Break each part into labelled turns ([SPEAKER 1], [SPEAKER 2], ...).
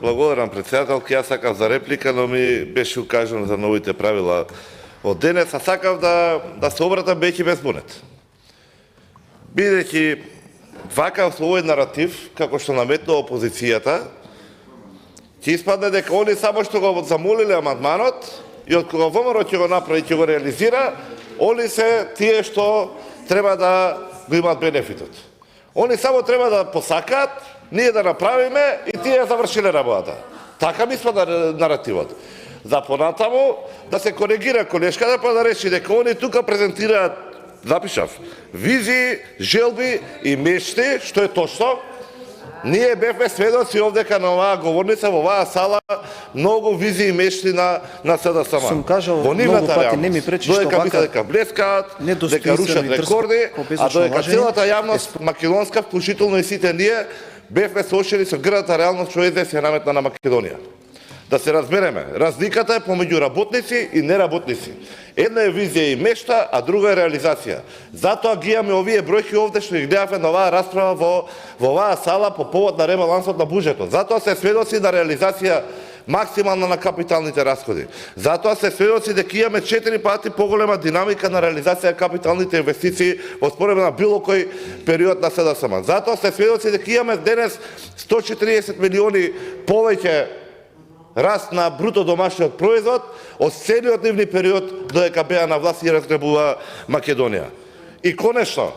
[SPEAKER 1] Благодарам, председателки. Јас сакав за реплика, но ми беше укажано за новите правила од денес, а сакав да се обратам бејќи безбунет. Бидејќи вакав со овој наратив, како што наметнува опозицијата, ќе испадне дека они само што го замолиле амандманот и од кога ВМРО ќе го направи, ќе го реализира, они се тие што треба да го имат бенефитот. Они само треба да посакаат, ние да направиме и тие завршиле работата. Така ми испада наративот. За понатаму да се коригира колешката, па да реши дека они тука презентираат, запишав, визии, желби и мечти, што е точно. Ние бевме сведоци овдека на оваа говорница, во оваа сала, многу визии и мечти на СДСМ.
[SPEAKER 2] Сум кажал многу пати, не ми пречи што
[SPEAKER 1] вака дека блескаат, дека рушат рекорди, а додека целата јавност македонска, вклучително и сите ние, бевме соочени со грдата реалност што СДС ја наметна на Македонија. Да се разбереме, разликата е помеѓу работници и неработници. Една е визија и мечта, а друга е реализација. Затоа ги имаме овие бројки овде што ги гледавме на оваа расправа во оваа сала по повод на ребалансот на буџетот. Затоа се сведоци на реализација максимална на капиталните расходи. Затоа се сведоци дека имаме 4 пати поголема динамика на реализација капиталните инвестиции во споредба на било кој период на СДСМ. Затоа се сведоци дека имаме денес 140 милиони повеќе раст на бруто домашниот производ од целиот нивни период додека беа на власт и разграбува Македонија. И конечно,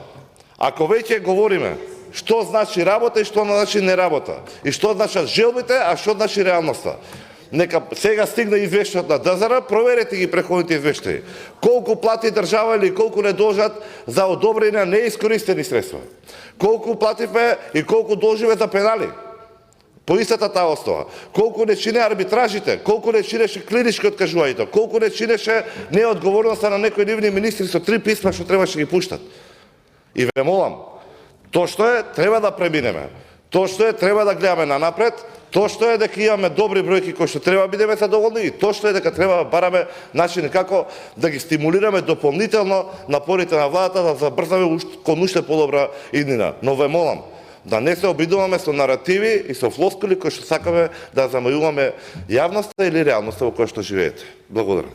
[SPEAKER 1] ако веќе говориме што значи работа и што значи неработа, и што значат желбите, а што значи реалноста. Нека сега стигне извештајот на ДЗР, проверете ги преходните извештаи. Колку плати држава или колку не должат за одобрени неискористени средства. Колку плативме и колку должиме за пенали. По истата таа основа. Колку не чине арбитражите, колку не чинеше клинички откажувањето, колку не чинеше неодговорноста на некои нивни министри со 3 писма што требаше ги пуштат. И ве молам, тоа што е, треба да преминеме. Тоа што е, треба да гледаме нанапред. Тоа што е дека имаме добри бројки кои што треба бидеме задоволни и тоа што е дека треба да бараме начини како да ги стимулираме дополнително напорите на владата да забрзаме кон уште подобра иднина. Но ве молам, да не се обидуваме со наративи и со флоскули кои што сакаме да замајуваме јавноста или реалноста во која што живеете. Благодарам.